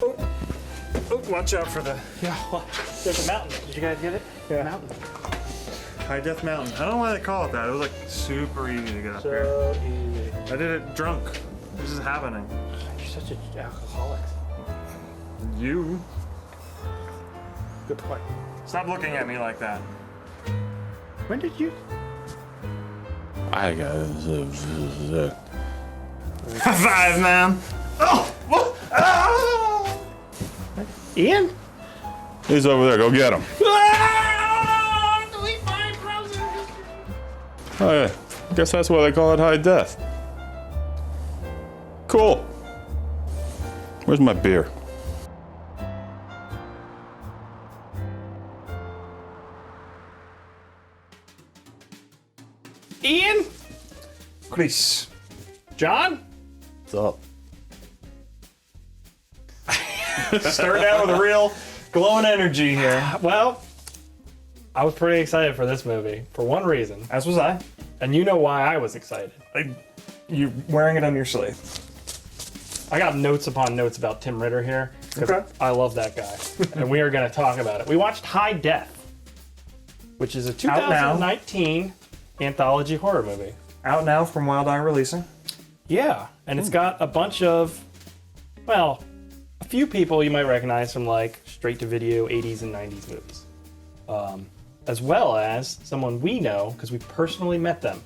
Oh, watch out for the... Yeah, well, there's a mountain. Did you guys get it? Yeah. Mountain. High Death Mountain. I don't know why they call it that. It was like super easy to get up here. So easy. I did it drunk. This is happening. You're such an alcoholic. You? Good point. Stop looking at me like that. When did you? I got High five, man. Oh! Ah! Ian? He's over there. Go get him. Oh yeah. Guess that's why they call it high death. Cool. Where's my beer? Ian? Chris. John? What's up? Starting out with a real glowing energy here. Well, I was pretty excited for this movie for one reason, As was I. and you know why I was excited. You wearing it on your sleeve. I got notes upon notes about Tim Ritter here because Okay. I love that guy, and we are going to talk about it. We watched High Death, which is a Out now. 2019 anthology horror movie. Out now from Wild Eye Releasing. Yeah, and it's got a bunch of, well, a few people you might recognize from like straight-to-video 80s and 90s movies, as well as someone we know because we personally met them.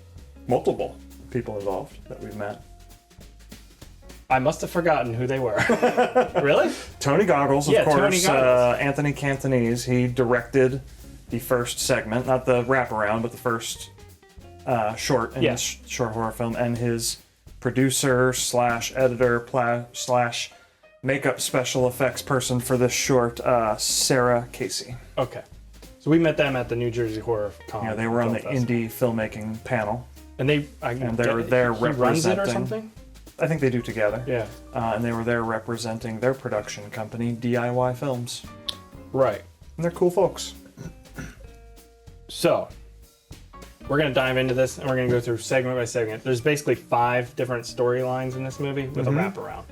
Multiple people involved that we've met. I must have forgotten who they were. Really? Tony Goggles, of Yeah, course. Tony Goggles. Anthony Catanese. He directed the first segment, not the wraparound, but the first short in Yeah. this short horror film, and his producer slash editor slash makeup special effects person for this short, Sarah Casey. Okay. So we met them at the New Jersey Horror Con. Yeah, they were on the Film Festival. indie filmmaking panel. And they, And they were there he runs it or representing- something? I think they do together. Yeah. And they were there representing their production company, DIY Films. Right. And they're cool folks. So, we're going to dive into this and we're going to go through segment by segment. There's basically 5 different storylines in this movie with a wraparound.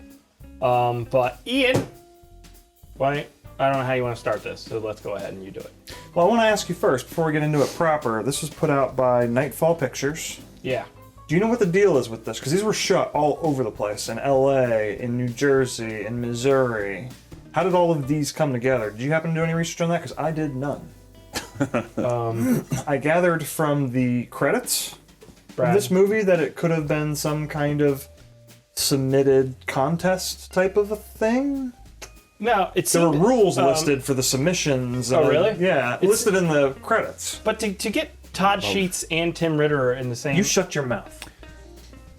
But Ian, I don't know how you want to start this, so let's go ahead and you do it. Well, I want to ask you first, before we get into it proper, this was put out by Nightfall Pictures. Yeah. Do you know what the deal is with this? Because these were shot all over the place, in LA, in New Jersey, in Missouri. How did all of these come together? Did you happen to do any research on that? Because I did none. I gathered from the credits Brad. of this movie that it could have been some kind of submitted contest type of a thing. No, it There were seemed, rules listed for the submissions. Oh, really? Yeah, listed in the credits. But to get Todd Sheets and Tim Ritter in the same... You shut your mouth.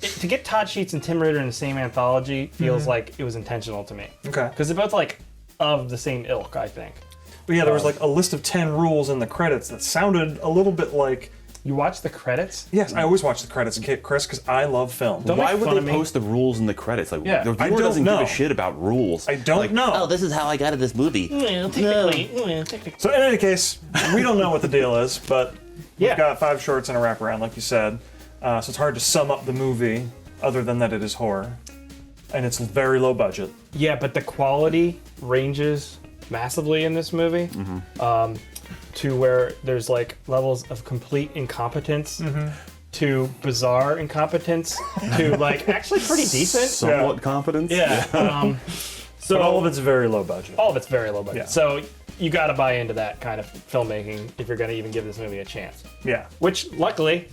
to get Todd Sheets and Tim Ritter in the same anthology feels like it was intentional to me. Okay. Because they're both like of the same ilk, I think. But yeah, there was like a list of 10 rules in the credits that sounded a little bit like... You watch the credits? Yes, I always watch the credits, Chris, because I love film. Don't Why make would fun they of me. post the rules in the credits? Like, Yeah, the I viewer don't doesn't know. give a shit about rules. I don't know. Oh, this is how I got to this movie. Well, technically. So in any case, we don't know what the deal is, but Yeah. we've got 5 shorts and a wraparound, like you said. So it's hard to sum up the movie, other than that it is horror. And it's very low budget. Yeah, but the quality ranges massively in this movie. To where there's like levels of complete incompetence to bizarre incompetence to like actually pretty decent. Somewhat confidence. Yeah. So But all of it's very low budget. all of it's very low budget. Yeah. So you got to buy into that kind of filmmaking if you're going to even give this movie a chance. Yeah. Which luckily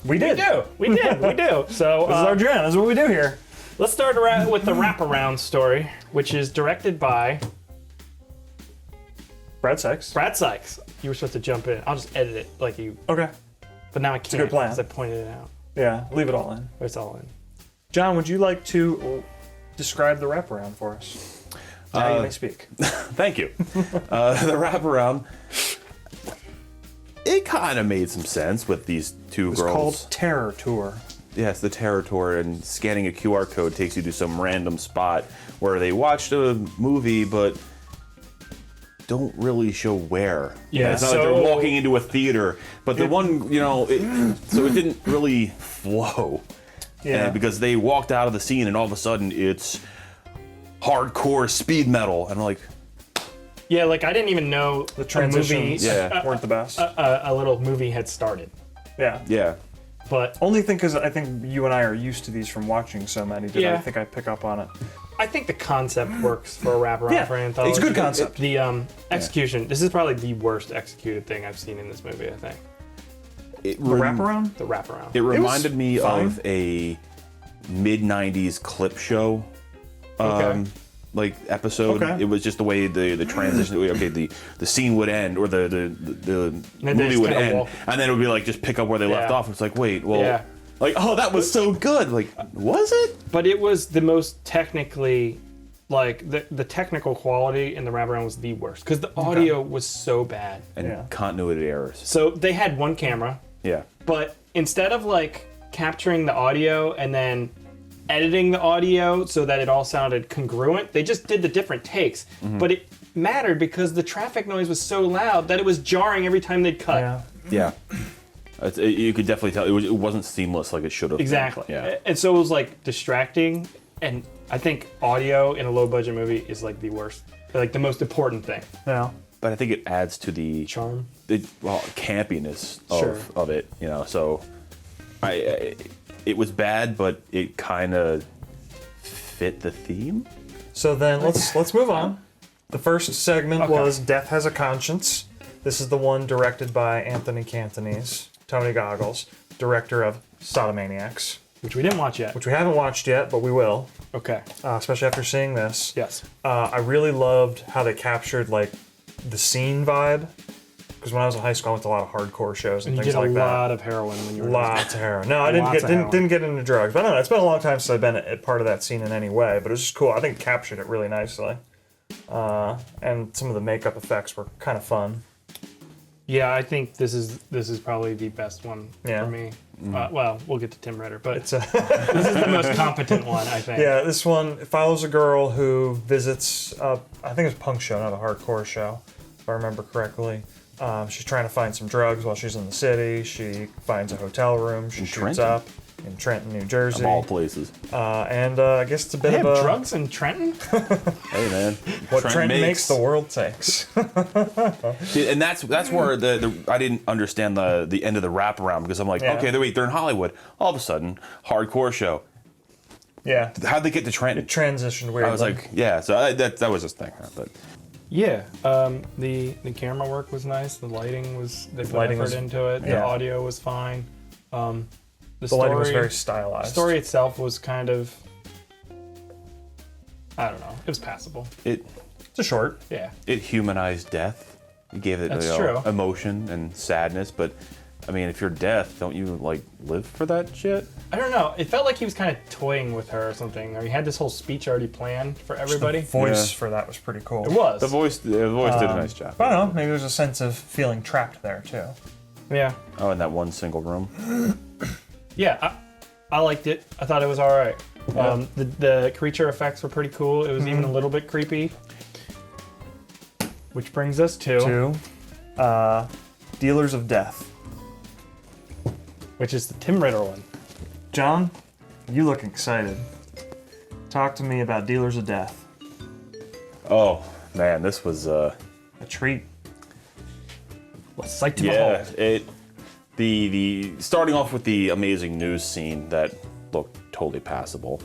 We did. we do. So This is our jam. This is what we do here. let's start with the wraparound story, which is directed by Brad Sykes. Brad Sykes. You were supposed to jump in. I'll just edit it like you, Okay. but now I can't good plan. because I pointed it out. Yeah, leave it all in. It's all in. John, would you like to describe the wraparound for us? Now you may speak. Thank you. The wraparound. It kind of made some sense with these two It's girls. called Terror Tour. Yes, the Terror Tour, and scanning a QR code takes you to some random spot where they watched a movie, but don't really show where. Yeah, it's not like they're walking into a theater, but the one, so it didn't really flow. Yeah. And because they walked out of the scene, and all of a sudden it's hardcore speed metal, and I'm like, Yeah, like I didn't even know The transitions Yeah. weren't the best. a little movie had started. Yeah. yeah. But Only thing because I think you and I are used to these from watching so many. Did I Yeah. think I pick up on it? I think the concept works for a wraparound Yeah, for an anthology. it's a good concept. The execution. This is probably the worst executed thing I've seen in this movie. I think It The wraparound? the wraparound. It reminded me fine. of a mid '90s clip show, Okay. like episode. Okay. It was just the way the transition. Okay, the scene would end, or the they movie just would kinda end, walk- and then it would be like just pick up where they left Yeah. off. It's like, wait, well, Yeah. like, oh, that was so good. Like, was it? But it was the most technically, like the technical quality in the wraparound was the worst because the audio was so bad. And Yeah. continuity errors. So they had one camera, Yeah. but instead of like capturing the audio and then editing the audio so that it all sounded congruent, they just did the different takes. But it mattered because the traffic noise was so loud that it was jarring every time they'd cut. Yeah. Yeah. You could definitely tell it wasn't seamless like it should have. Exactly. Been. Yeah. And so it was like distracting, and I think audio in a low budget movie is like the worst, like the most important thing. Yeah. But I think it adds to the Charm. campiness of, Sure. of it, So, it was bad, but it kind of fit the theme. So then let's move on. The first segment Okay. was Death Has a Conscience. This is the one directed by Anthony Catanese, Tony Goggles, director of Sodomaniacs, Which we didn't watch yet. which we haven't watched yet, but we will, Okay. especially after seeing this. Yes. I really loved how they captured like the scene vibe, because when I was in high school, I went to a lot of hardcore shows and You things did a like that. lot of heroin when you were. Lots of heroin. No, I didn't Lots get of heroin. didn't get into drugs. But I don't know. It's been a long time since I've been at part of that scene in any way. But it was just cool. I think it captured it really nicely. And some of the makeup effects were kind of fun. Yeah, I think this is probably the best one Yeah. for me. Well, we'll get to Tim Ritter, but It's a this is the most competent one, I think. yeah. This one follows a girl who visits. I think it's a punk show, not a hardcore show, if I remember correctly. She's trying to find some drugs while she's in the city. She finds a hotel room. She shoots Trenton? up in Trenton, New Jersey. Of all places. And I guess it's a bit They of have a drugs in Trenton? Hey man, what Trenton makes the world takes. See, and that's where the I didn't understand the end of the wraparound because I'm like, Yeah. okay, they're in Hollywood. All of a sudden, hardcore show. Yeah, How'd they get to Trenton? transitioned weirdly. I was like, yeah. So that was just thing. But Yeah. The camera work was nice. The lighting was they put lighting effort was- into it. The yeah. audio was fine. The the lighting was very stylized. story itself was kind of, I don't know. It was passable. it It's a short. Yeah. humanized death. You gave it That's true. emotion and sadness, but I mean, if you're death, don't you like live for that shit? I don't know. It felt like he was kind of toying with her or something, or he had this whole speech already planned for everybody. The voice Yeah. for that was pretty cool. It was. The voice did a nice job. I don't know. Maybe there's a sense of feeling trapped there too. Yeah. Oh, in that one single room. Yeah. I liked it. I thought it was all right. The creature effects were pretty cool. It was even a little bit creepy. Which brings us to Dealers of Death. which is the Tim Ritter one. John, you look excited. Talk to me about Dealers of Death. Oh man, this was A treat. What sight to yeah. behold. The starting off with the amazing news scene that looked totally passable.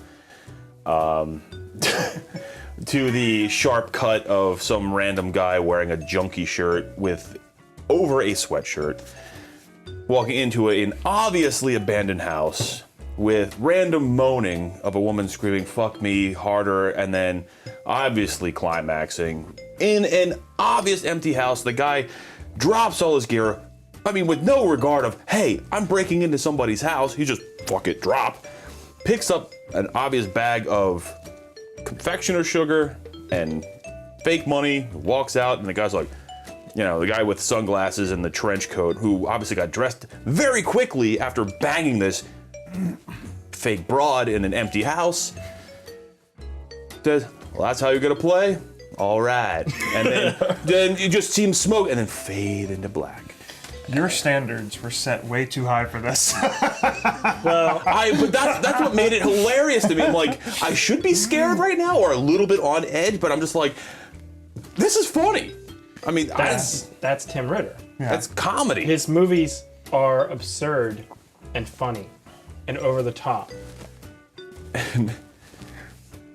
To the sharp cut of some random guy wearing a junkie shirt with over a sweatshirt, walking into an obviously abandoned house with random moaning of a woman screaming "fuck me" harder, and then obviously climaxing in an obvious empty house. The guy drops all his gear. I mean, with no regard of, hey, I'm breaking into somebody's house. He just fuck it, drop. Picks up an obvious bag of confectioner sugar and fake money, walks out, and the guy's like, the guy with sunglasses and the trench coat, who obviously got dressed very quickly after banging this fake broad in an empty house, says, well, that's how you're gonna play? All right. And then you just see him smoke and then fade into black. Your standards were set way too high for this. But that's what made it hilarious to me. I'm like, I should be scared right now or a little bit on edge, but I'm just like, this is funny. I mean, That's Tim Ritter. that's comedy. His movies are absurd and funny and over the top.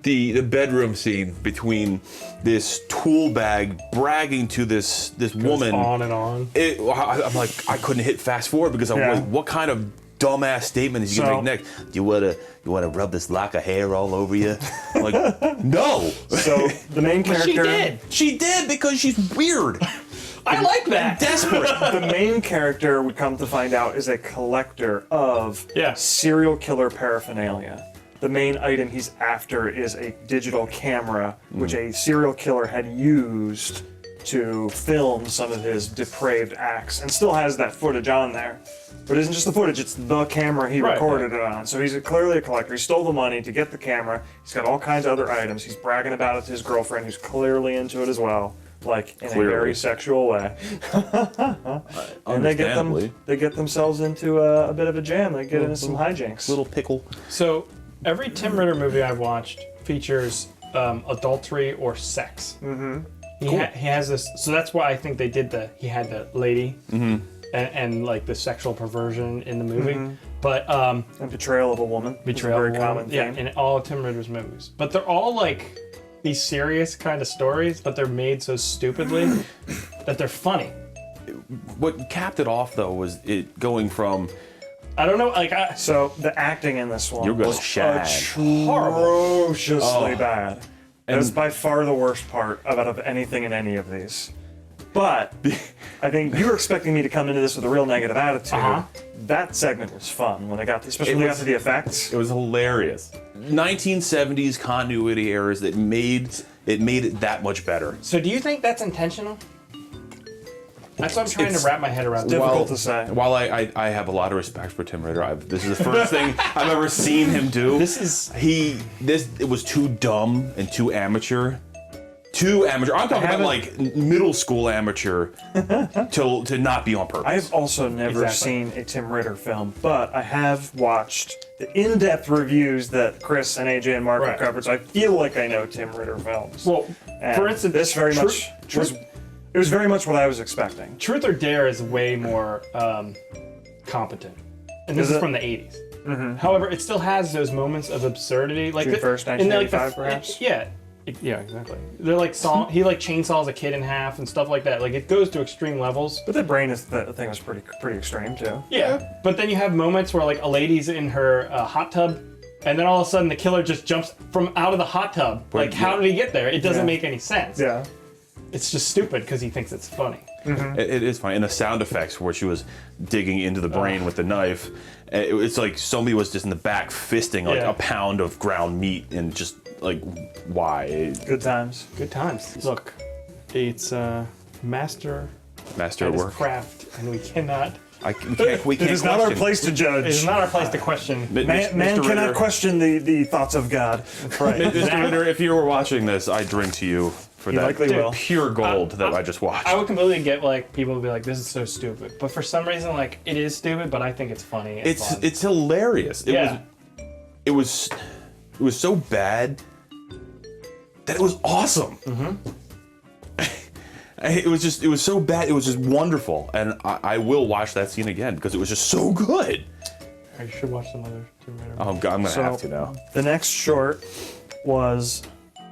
The bedroom scene between this tool bag bragging to this woman. On and on. I'm like, I couldn't hit fast forward because I'm like, what kind of dumbass statement is he gonna make next? You wanna rub this lock of hair all over you? I'm like, no. So the main character. She did because she's weird. I like that. Desperate. The main character, we come to find out, is a collector of Yeah. serial killer paraphernalia. The main item he's after is a digital camera, which a serial killer had used to film some of his depraved acts, and still has that footage on there. But it isn't just the footage, it's the camera he recorded it on. So he's clearly a collector. He stole the money to get the camera. He's got all kinds of other items. He's bragging about it to his girlfriend, who's clearly into it as well. Like, in a very sexual way. And they get themselves into a bit of a jam. They get into some hijinks. Little pickle. So every Tim Ritter movie I've watched features adultery or sex. Mm-hmm. He has this, so that's why I think they did he had the lady and like the sexual perversion in the movie. But And betrayal of a woman. betrayal, is a very common yeah, theme. in all of Tim Ritter's movies. But they're all like these serious kind of stories, but they're made so stupidly that they're funny. What capped it off though was it going from I don't know, like So the acting in this one You're gonna was shag. atrociously bad. It was by far the worst part out of anything in any of these. But I think you were expecting me to come into this with a real negative attitude. That segment was fun when I got, especially when I got to the effects. It was hilarious. 1970s continuity errors that made it that much better. So do you think that's intentional? That's what I'm trying to wrap my head around. Difficult to say. While I have a lot of respect for Tim Ritter, this is the first thing I've ever seen him do. It was too dumb and too amateur. Too amateur. I'm talking about like middle school amateur to not be on purpose. I've also never seen a Tim Ritter film, but I have watched the in-depth reviews that Chris and AJ and Mark have covered, so I feel like I know Tim Ritter films. Well, And for instance, this very much it was very much what I was expecting. Truth or Dare is way more competent, and this is from the 80s. However, it still has those moments of absurdity, like June 1st, 1985, perhaps? Yeah, exactly. They're like he like chainsaws a kid in half and stuff like that. Like it goes to extreme levels. But the brain thing was pretty extreme too. Yeah, but then you have moments where like a lady's in her hot tub, and then all of a sudden the killer just jumps from out of the hot tub. Like, how did he get there? It doesn't make any sense. Yeah. It's just stupid because he thinks it's funny. It is funny. And the sound effects where she was digging into the brain with the knife, it's like somebody was just in the back fisting like a pound of ground meat and just like, why? Good times. Good times. Look, it's master at at his work. craft, and we cannot. We can't It is not our question. place to judge. It's not our place to question. Man Mr. cannot Ritter, question the thoughts of God. Right. Mr. Ritter, if you were watching this, I drink to you for that likely will. pure gold that I just watched. I would completely get like people would be like, "This is so stupid," but for some reason, like it is stupid, but I think it's funny. And fun. It's hilarious. It was so bad that it was awesome. It was so bad. It was just wonderful, and I will watch that scene again because it was just so good. I should watch some other Tomb Raider. Oh God, I'm gonna have to now. The next short was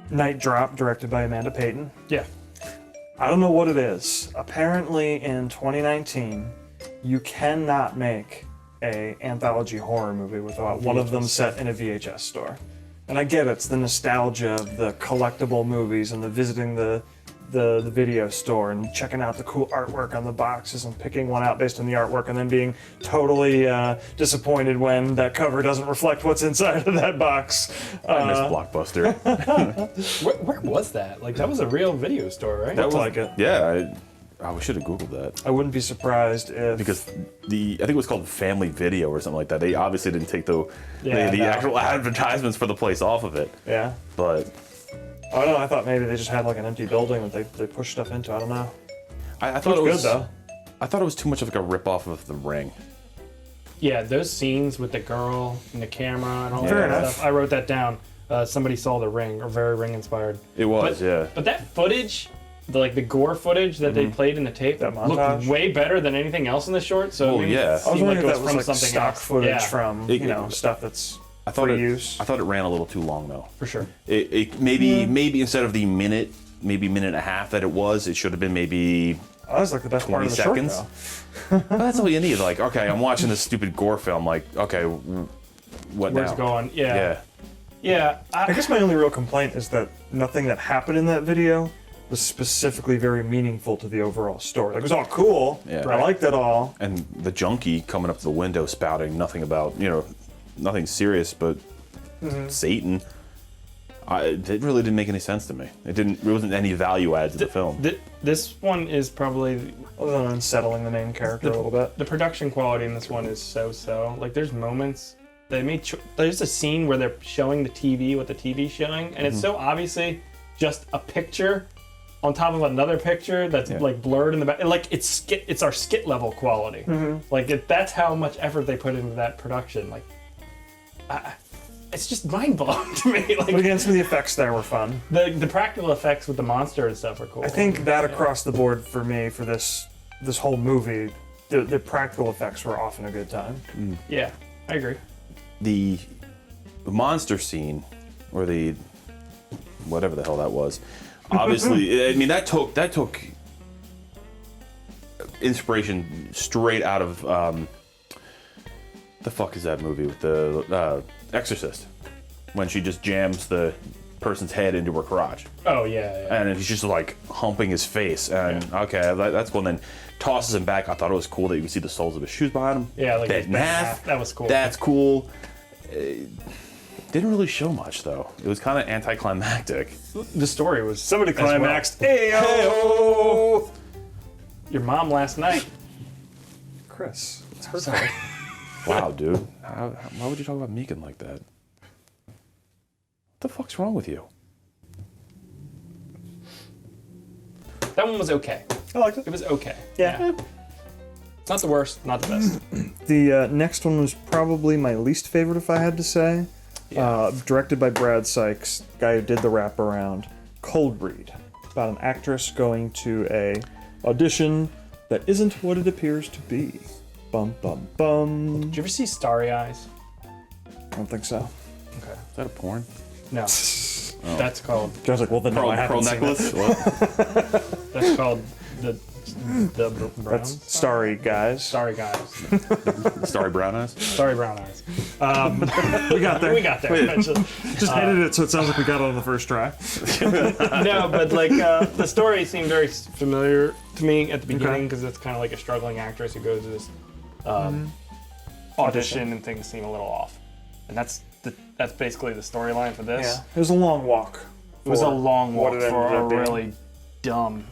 Night Drop, directed by Amanda Payton. Yeah. I don't know what it is. Apparently, in 2019, you cannot make a anthology horror movie without one of them set in a VHS store. And I get it, it's the nostalgia of the collectible movies and the visiting the video store and checking out the cool artwork on the boxes and picking one out based on the artwork and then being totally disappointed when that cover doesn't reflect what's inside of that box. I miss Blockbuster. Where was that? Like that was a real video store, right? Looked like it. Yeah, we should have Googled that. I wouldn't be surprised if... Because I think it was called Family Video or something like that. They obviously didn't take the no. actual advertisements for the place off of it. Yeah. But I don't know, I thought maybe they just had like an empty building that they pushed stuff into. I don't know. I thought it was good though. I thought it was too much of like a ripoff of The Ring. Yeah, those scenes with the girl and the camera and all Fair that enough. stuff. I wrote that down. Somebody saw The Ring, or very Ring inspired. It was, yeah. But that footage, the gore footage that they played in the tape, That looked montage? way better than anything else in the short. So Oh, it made yeah. it I was I was seem wondering like if it that was like from something stock else. footage Yeah, from, It- you know, stuff that's I thought free it, use. I thought it ran a little too long though. for sure. Maybe instead of the minute, maybe minute and a half that it should have been maybe That was like the best part 20 of the seconds. short, though. Well, that's all you need. Like, okay, I'm watching this stupid gore film. Like, okay, what Where's now? it going? Yeah. Yeah. Yeah. I guess my only real complaint is that nothing that happened in that video was specifically very meaningful to the overall story. Like, it was all cool. Yeah. I liked it all. And the junkie coming up to the window spouting nothing about, nothing serious, but Satan. It really didn't make any sense to me. It wasn't any value added to the film. This one is probably Other than unsettling the main character a little bit. the production quality in this one is so. Like, there's moments they made. There's a scene where they're showing the TV, what the TV's showing, and it's so obviously just a picture on top of another picture that's like blurred in the back. Like, it's our skit level quality. Like, that's how much effort they put into that production. Like, it's just mind blowing to me. But Like, again, some of the effects there were fun. the practical effects with the monster and stuff are cool. I think that across the board for me, for this whole movie, the practical effects were often a good time. Yeah, I agree. The monster scene, or the whatever the hell that was, obviously, I mean that took inspiration straight out of the fuck is that movie with the Exorcist, when she just jams the person's head into her crotch, Oh yeah. and he's just like humping his face, and okay, that's cool. And then tosses him back. I thought it was cool that you could see the soles of his shoes behind him. Yeah, like Bent it's in bent in half. half. That was cool. That's cool. Didn't really show much though. It was kind of anticlimactic. The story was Somebody as well. climaxed. Hey-o! Your mom last night. Chris, it's her Sorry. fault. Wow, dude. Why would you talk about Megan like that? What the fuck's wrong with you? That one was okay. I liked It it. was okay. Yeah. It's not the worst, not the best. The next one was probably my least favorite, if I had to say. Directed by Brad Sykes, guy who did the wraparound. Cold Read, about an actress going to a audition that isn't what it appears to be. Bum bum bum. Did you ever see Starry Eyes? I don't think so. Okay. Is that a porn? No. That's called I was like, well then no, I haven't seen necklace? it. What? that's called the brown. That's Starry, guys. Sorry guys. Starry brown eyes? Sorry brown eyes. We got there. We got there eventually. Just edited it so it sounds like we got it on the first try. No, but like the story seemed very familiar to me at the beginning Okay. because it's kind of like a struggling actress who goes to this audition and things seem a little off, and that's basically the storyline for this. Yeah. It was a long walk. It was a for long what walk it for ended a up being. really dumb.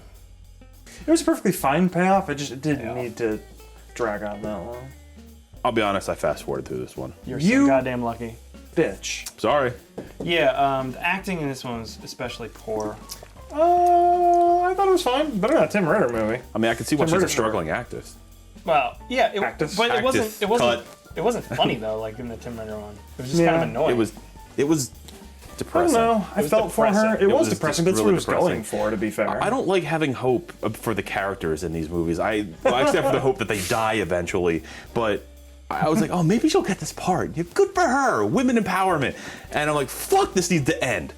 It was a perfectly fine payoff. It just didn't Yeah. need to drag on that long. I'll be honest, I fast forwarded through this one. You're You- so goddamn lucky. Bitch. Sorry. Yeah, the acting in this one was especially poor. I thought it was fine. Better than a Tim Ritter movie. I mean, I can see why Tim she's a Ritter. struggling actress. Well, yeah, Actus. but it wasn't. Actus. It wasn't. Cut. It wasn't funny though, like in the Tim Ritter one. It was just Yeah. kind of annoying. It was I depressing. don't know. I was felt for her. depressing. It was was depressing. just That's what really it was depressing. going for, to be fair. I don't like having hope for the characters in these movies. I except for the hope that they die eventually. But I was like, oh, maybe she'll get this part. Yeah, good for her. Women empowerment. And I'm like, fuck, this needs to end.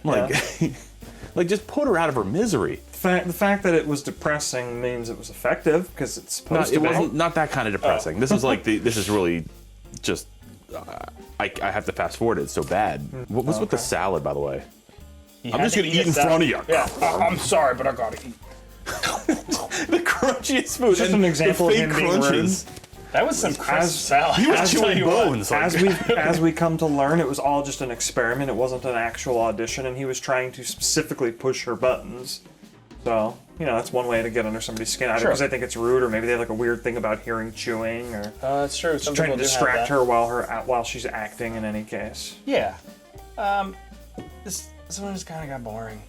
Like, like just put her out of her misery. The fact that it was depressing means it was effective because it's supposed It to be. wasn't not that kind of depressing. This is like this is really just. I have to fast forward it. It's so bad. What was with the salad, by the way? I'm just gonna eat in front of you. Yeah, I'm sorry, but I gotta eat. The crunchiest food. Just and an example the of fake him being crunches. That was some crisp as- salad. He was I'll tell chewing you what. bones. Like, As we come to learn, it was all just an experiment. It wasn't an actual audition, and he was trying to specifically push her buttons. So, that's one way to get under somebody's skin. Either Sure. because I think it's rude, or maybe they have like a weird thing about hearing chewing, or It's true. Some trying to people do have distract that. her while she's acting. In any case, Yeah. This one just kind of got boring.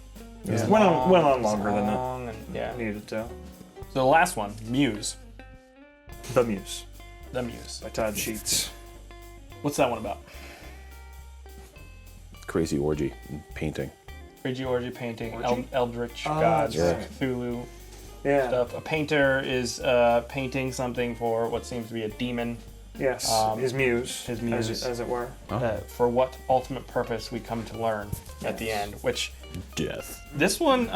went on longer than long and, yeah. it needed to. So the last one, Muse. The Muse The Muse. by Todd Sheets. What's that one about? Crazy orgy and painting. Crazy orgy painting, Orgy? eldritch Oh, gods, that's right. Cthulhu Yeah. stuff. A painter is painting something for what seems to be a demon. Yes. His muse. his muse. as it were. For what ultimate purpose we come to learn at the end. Which Death. this one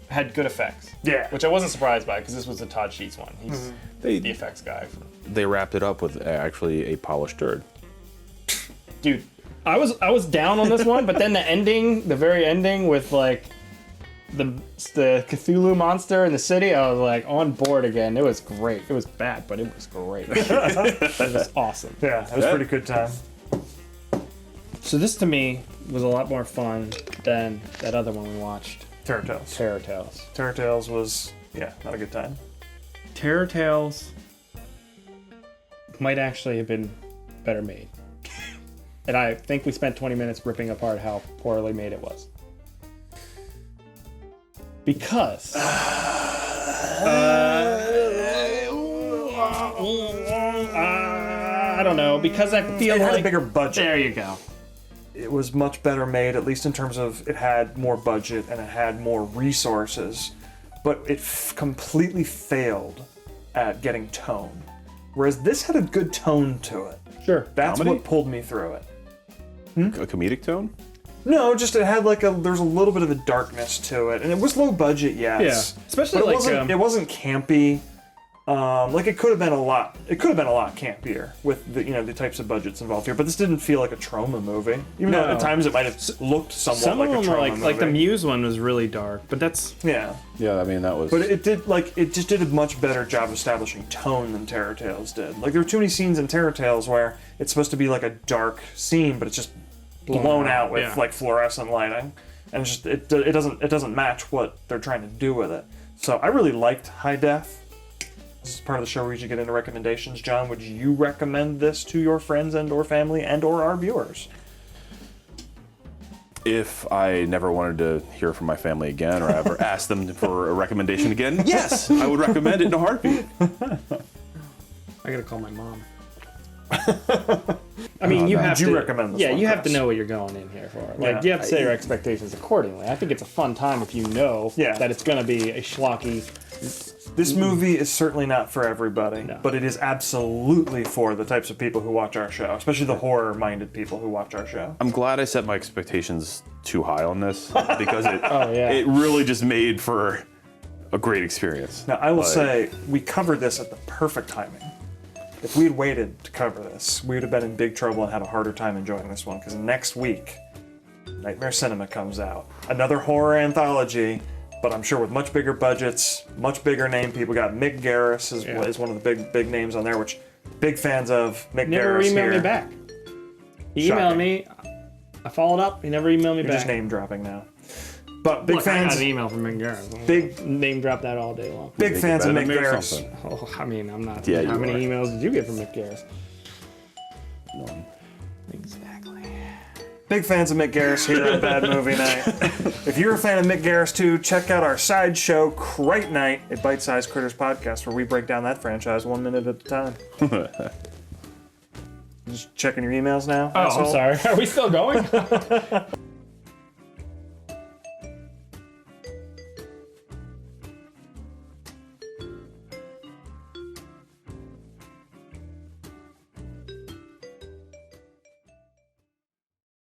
had good effects. Yeah. Which I wasn't surprised by because this was the Todd Sheets one. He's They the effects guy. they wrapped it up with actually a polished turd. Dude, I was down on this one, but then the very ending with like the Cthulhu monster in the city, I was like on board again. It was great. It was bad, but it was great. It was awesome. Yeah, that was a pretty good time. So this to me was a lot more fun than that other one we watched, Terror Tales. Terror Tales. Terror Tales was, not a good time. Terror Tales might actually have been better made. And I think we spent 20 minutes ripping apart how poorly made it was. Because I don't know, because I feel It had like a bigger budget. There you go. It was much better made, at least in terms of it had more budget and it had more resources, but it completely failed at getting tone. Whereas this had a good tone to it. Sure. That's Comedy? what pulled me through it. A comedic tone? No, just it had there's a little bit of a darkness to it, and it was low budget, yes. Yeah, especially but like, it wasn't campy. It could have been a lot. It could have been a lot campier with the types of budgets involved here. But this didn't feel like a trauma movie, even though at times it might have looked somewhat some like of a them trauma are movie. like the Muse one was really dark, but that's Yeah, Yeah, I mean that was. but it just did a much better job establishing tone than Terror Tales did. Like there were too many scenes in Terror Tales where it's supposed to be like a dark scene, but it's just blown out with yeah. like fluorescent lighting, and it's just it doesn't match what they're trying to do with it. So I really liked High Def. This is part of the show where you should get into recommendations. John, would you recommend this to your friends and/or family and/or our viewers? If I never wanted to hear from my family again or ever ask them for a recommendation again, yes, I would recommend it in a heartbeat. I gotta call my mom. I mean, you have Would to you recommend this Yeah, one, you have to Chris? know what you're going in here for. Like, Yeah. you have to set your expectations accordingly. I think it's a fun time if you know that it's gonna be a schlocky. This movie is certainly not for everybody, but it is absolutely for the types of people who watch our show, especially the horror-minded people who watch our show. I'm glad I set my expectations too high on this because it yeah. it really just made for a great experience. Now, I will Like, say, we covered this at the perfect timing. If we had waited to cover this, we would have been in big trouble and had a harder time enjoying this one, because next week, Nightmare Cinema comes out. Another horror anthology, but I'm sure with much bigger budgets, much bigger name people. Got Mick Garris is one of the big names on there, which big fans of. Mick Never Garris emailed here. me back. He Shocking. emailed me. I followed up. He never emailed me You're back. just name dropping now. But big Look, I fans, got an email from Mick Garris. Big- name drop that all day long. big make it fans of better Mick than me or Garris. something. Oh, I mean, I'm not. Yeah, How you many are. emails did you get from Mick Garris? None. Exactly. Big fans of Mick Garris here on Bad Movie Night. If you're a fan of Mick Garris too, check out our side show, Crate Night, a bite-sized Critters podcast where we break down that franchise 1 minute at a time. Just checking your emails now. Oh, asshole? I'm sorry. Are we still going?